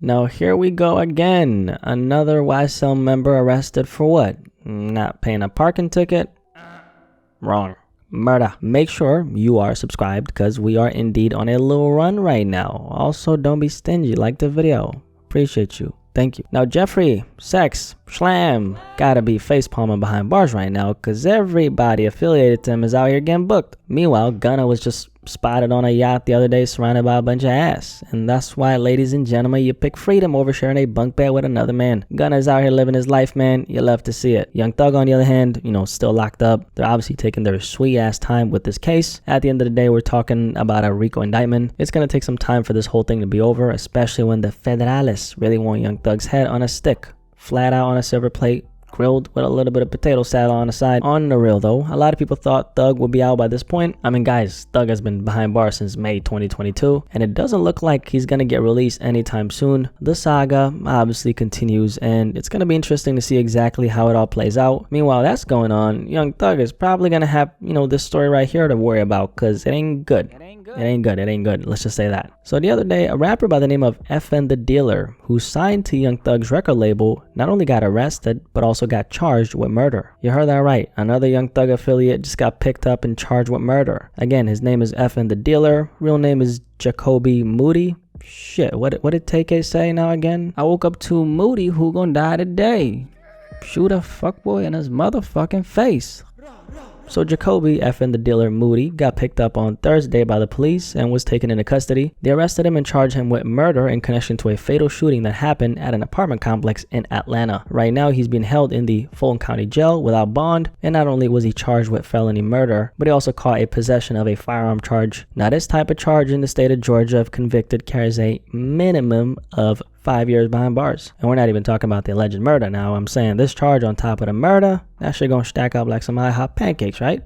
Now here we go again. Another YSL member arrested for what? Not paying a parking ticket? Wrong. Murder. Make sure you are subscribed because we are indeed on a little run right now. Also, don't be stingy. Like the video. Appreciate you. Thank you. Now, Jeffrey, Sex, Schlam, gotta be facepalming behind bars right now because everybody affiliated to him is out here getting booked. Meanwhile, Gunna was just spotted on a yacht the other day surrounded by a bunch of ass. And that's why, ladies and gentlemen, you pick freedom over sharing a bunk bed with another man. Gunna's out here living his life, man. You love to see it. Young Thug, on the other hand, still locked up. They're obviously taking their sweet ass time with this case. At the end of the day, we're talking about a RICO indictment. It's gonna take some time for this whole thing to be over, especially when the Federales really want Young Thug's head on a stick, flat out on a silver plate, grilled with a little bit of potato salad on the side. On the real though, a lot of people thought Thug would be out by this point. I mean, guys, Thug has been behind bars since May 2022, and it doesn't look like he's gonna get released anytime soon. The saga obviously continues, and it's gonna be interesting to see exactly how it all plays out. Meanwhile, that's going on, Young Thug is probably gonna have, this story right here to worry about, because it ain't good. It ain't good. Let's just say that. So the other day, a rapper by the name of Effen the Dealer, who signed to Young Thug's record label, not only got arrested, but also got charged with murder. You heard that right. Another Young Thug affiliate just got picked up and charged with murder. Again, his name is Effen the Dealer. Real name is Jacoby Moody. Shit, what did TK say now again? I woke up to Moody who gonna die today. Shoot a fuckboy in his motherfucking face. So Jacoby, Effen the Dealer Moody, got picked up on Thursday by the police and was taken into custody. They arrested him and charged him with murder in connection to a fatal shooting that happened at an apartment complex in Atlanta. Right now, he's being held in the Fulton County Jail without bond, and not only was he charged with felony murder, but he also caught a possession of a firearm charge. Now, this type of charge in the state of Georgia, if convicted, carries a minimum of 5 years behind bars. And we're not even talking about the alleged murder now. I'm saying this charge on top of the murder, that shit gonna stack up like some hot pancakes, right?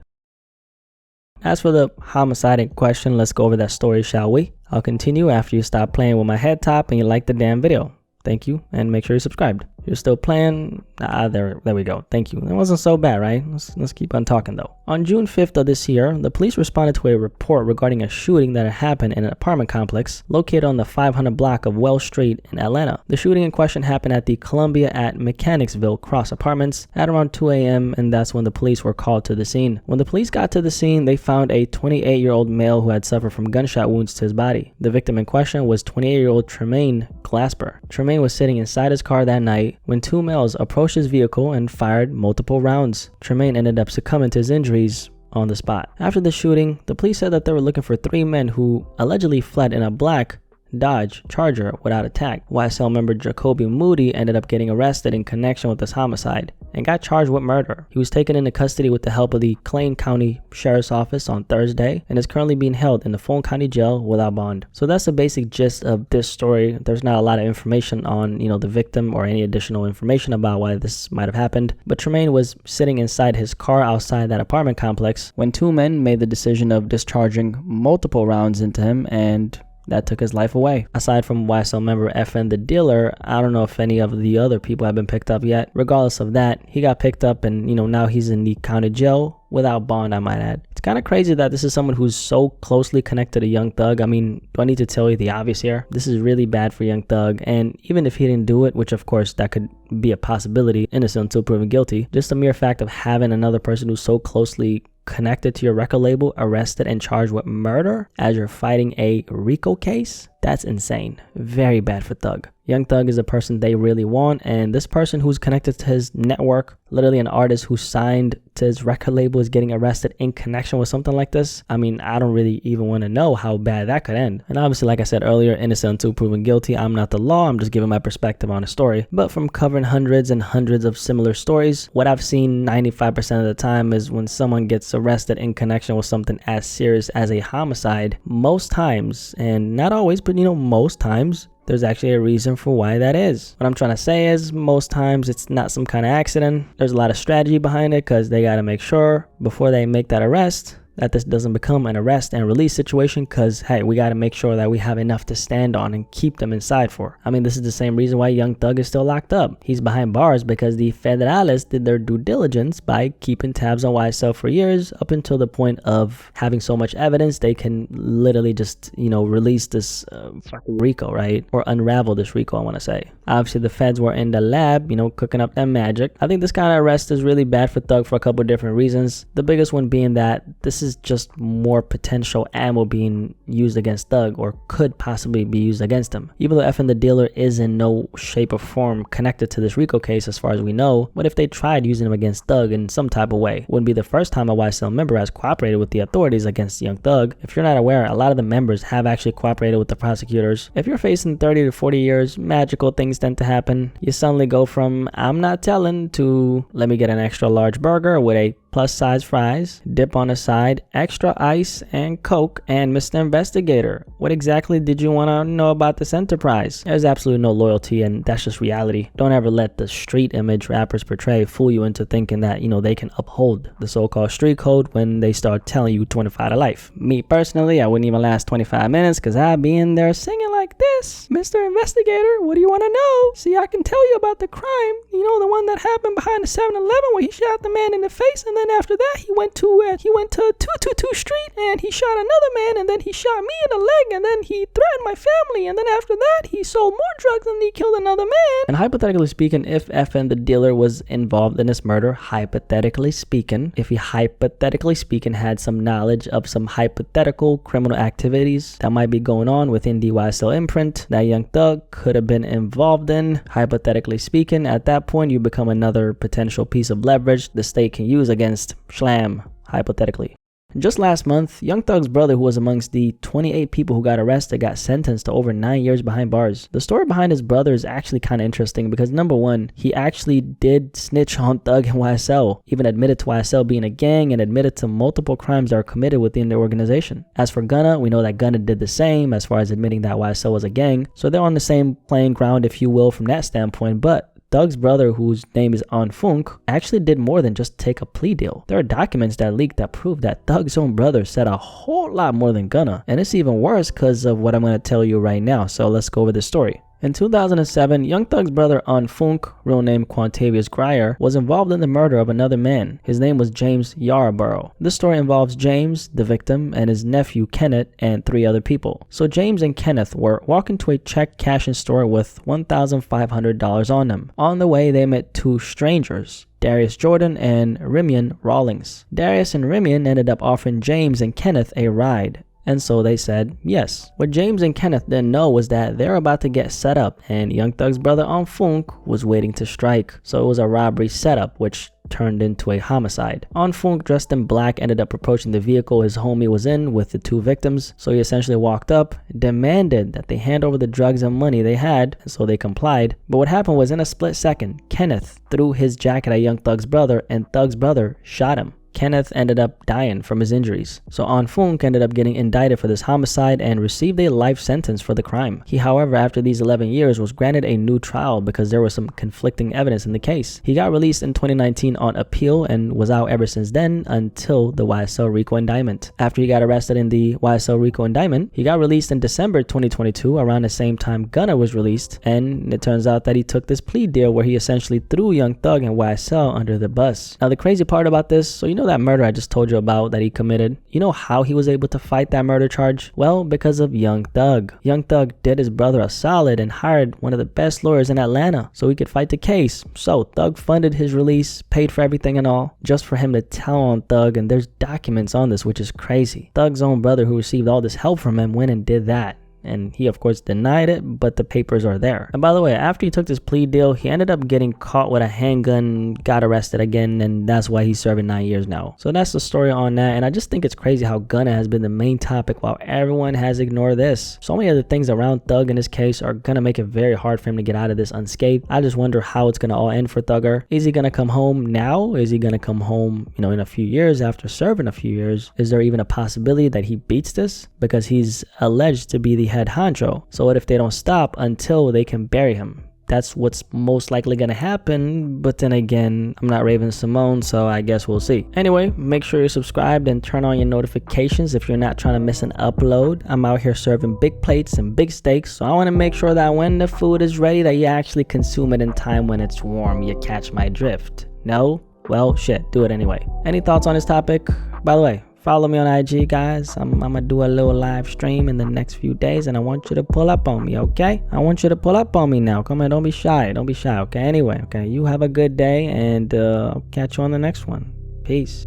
As for the homicide in question, let's go over that story, shall we? I'll continue after you stop playing with my head top and you like the damn video. Thank you, and make sure you're subscribed. You're still playing? There we go. Thank you. It wasn't so bad, right? Let's keep on talking though. On June 5th of this year, the police responded to a report regarding a shooting that had happened in an apartment complex located on the 500 block of Wells Street in Atlanta. The shooting in question happened at the Columbia at Mechanicsville Cross Apartments at around 2 a.m. and that's when the police were called to the scene. When the police got to the scene, they found a 28-year-old male who had suffered from gunshot wounds to his body. The victim in question was 28-year-old Tremaine Glasper. Tremaine was sitting inside his car that night when two males approached his vehicle and fired multiple rounds. Tremaine ended up succumbing to his injuries on the spot. After the shooting, the police said that they were looking for 3 men who allegedly fled in a black Dodge Charger without a tag. YSL member Jacoby Moody ended up getting arrested in connection with this homicide and got charged with murder. He was taken into custody with the help of the Clay County Sheriff's Office on Thursday and is currently being held in the Fulton County Jail without bond. So that's the basic gist of this story. There's not a lot of information on, the victim or any additional information about why this might have happened. But Tremaine was sitting inside his car outside that apartment complex when 2 men made the decision of discharging multiple rounds into him, and that took his life away. Aside from YSL member Effen the Dealer, I don't know if any of the other people have been picked up yet. Regardless of that, he got picked up and, now he's in the county jail without bond, I might add. It's kind of crazy that this is someone who's so closely connected to Young Thug. I mean, do I need to tell you the obvious here? This is really bad for Young Thug, and even if he didn't do it, which of course that could be a possibility, innocent until proven guilty, just the mere fact of having another person who's so closely connected to your record label arrested and charged with murder as you're fighting a RICO case, that's insane. Very bad for Thug. Young Thug is a person they really want, and this person who's connected to his network, literally an artist who signed to his record label, is getting arrested in connection with something like this. I mean, I don't really even want to know how bad that could end. And obviously, like I said earlier, innocent until proven guilty. I'm not the law, I'm just giving my perspective on a story. But from covering hundreds and hundreds of similar stories, what I've seen 95% of the time is when someone gets arrested in connection with something as serious as a homicide, most times, and not always, but most times, there's actually a reason for why that is. What I'm trying to say is most times it's not some kind of accident. There's a lot of strategy behind it because they got to make sure before they make that arrest that this doesn't become an arrest and release situation, because hey, we got to make sure that we have enough to stand on and keep them inside for. I mean, this is the same reason why Young Thug is still locked up. He's behind bars because the federales did their due diligence by keeping tabs on YSL for years, up until the point of having so much evidence they can literally just, release this fucking RICO, right? Or unravel this RICO, I want to say. Obviously, the feds were in the lab, cooking up that magic. I think this kind of arrest is really bad for Thug for a couple of different reasons. The biggest one being that this is just more potential ammo being used against Thug, or could possibly be used against him. Even though Effen the Dealer is in no shape or form connected to this RICO case as far as we know, but if they tried using him against Thug in some type of way, wouldn't be the first time a YSL member has cooperated with the authorities against Young Thug. If you're not aware, a lot of the members have actually cooperated with the prosecutors. If you're facing 30 to 40 years, magical things tend to happen. You suddenly go from I'm not telling to let me get an extra large burger with a plus size fries, dip on the side, extra ice and Coke, and Mr. Investigator, what exactly did you want to know about this enterprise? There's absolutely no loyalty, and that's just reality. Don't ever let the street image rappers portray fool you into thinking that, they can uphold the so-called street code when they start telling you 25 to life. Me personally, I wouldn't even last 25 minutes because I'd be in there singing like this. Mr. Investigator, what do you want to know? See, I can tell you about the crime. The one that happened behind the 7-Eleven where he shot the man in the face, and then after that he went to 222 Street and he shot another man, and then he shot me in the leg, and then he threatened my family, and then after that he sold more drugs and he killed another man. And hypothetically speaking, if Effen the Dealer was involved in this murder, if he hypothetically speaking had some knowledge of some hypothetical criminal activities that might be going on within the YSL imprint that Young Thug could have been involved in, hypothetically speaking, at that point you become another potential piece of leverage the state can use against Schlam, hypothetically. Just last month, Young Thug's brother, who was amongst the 28 people who got arrested, got sentenced to over 9 years behind bars. The story behind his brother is actually kind of interesting because number one, he actually did snitch on Thug and YSL, even admitted to YSL being a gang and admitted to multiple crimes that are committed within the organization. As for Gunna, we know that Gunna did the same as far as admitting that YSL was a gang, so they're on the same playing ground, if you will, from that standpoint, but Thug's brother, whose name is Funk, actually did more than just take a plea deal. There are documents that leaked that prove that Thug's own brother said a whole lot more than Gunna. And it's even worse because of what I'm going to tell you right now. So let's go over this story. In 2007, Young Thug's brother Funk, real name Quantavious Grier, was involved in the murder of another man. His name was James Yarborough. This story involves James, the victim, and his nephew Kenneth, and 3 other people. So James and Kenneth were walking to a check cashing store with $1,500 on them. On the way, they met 2 strangers, Darius Jordan and Rimian Rawlings. Darius and Rimian ended up offering James and Kenneth a ride, and so they said yes. What James and Kenneth didn't know was that they're about to get set up, and Young Thug's brother Funk was waiting to strike. So it was a robbery setup, which turned into a homicide. Funk, dressed in black, ended up approaching the vehicle his homie was in with the 2 victims. So he essentially walked up, demanded that they hand over the drugs and money they had, so they complied. But what happened was, in a split second, Kenneth threw his jacket at Young Thug's brother, and Thug's brother shot him. Kenneth ended up dying from his injuries. So Funk ended up getting indicted for this homicide and received a life sentence for the crime. He, however, after these 11 years, was granted a new trial because there was some conflicting evidence in the case. He got released in 2019 on appeal and was out ever since then until the YSL RICO indictment. After he got arrested in the YSL RICO indictment, he got released in December 2022, around the same time Gunna was released, and it turns out that he took this plea deal where he essentially threw Young Thug and YSL under the bus. Now the crazy part about this, so you know that murder I just told you about that he committed? You know how he was able to fight that murder charge? Well, because of Young Thug. Young Thug did his brother a solid and hired one of the best lawyers in Atlanta so he could fight the case. So Thug funded his release, paid for everything and all, just for him to tell on Thug, and there's documents on this, which is crazy. Thug's own brother, who received all this help from him, went and did that. And he of course denied it, but the papers are there. And by the way, after he took this plea deal, he ended up getting caught with a handgun, got arrested again, and that's why he's serving 9 years now. So that's the story on that, and I just think it's crazy how Gunna has been the main topic while everyone has ignored this. So many other things around Thug in this case are gonna make it very hard for him to get out of this unscathed. I just wonder how it's gonna all end for Thugger. Is he gonna come home now? Is he gonna come home, in a few years after serving a few years? Is there even a possibility that he beats this? Because he's alleged to be the head honcho. So what if they don't stop until they can bury him? that's what's most likely gonna happen. But then again, I'm not Raven Simone, so I guess we'll see. Anyway, make sure you're subscribed and turn on your notifications if you're not trying to miss an upload. I'm out here serving big plates and big steaks, so I want to make sure that when the food is ready, that you actually consume it in time when it's warm. You catch my drift? No? Well, shit, do it anyway. Any thoughts on this topic? By the way, follow me on IG, guys. I'm gonna do a little live stream in the next few days, and I want you to pull up on me, okay? I want you to pull up on me now. Come on, don't be shy. Don't be shy, okay? Anyway, okay, you have a good day, and I'll catch you on the next one. Peace.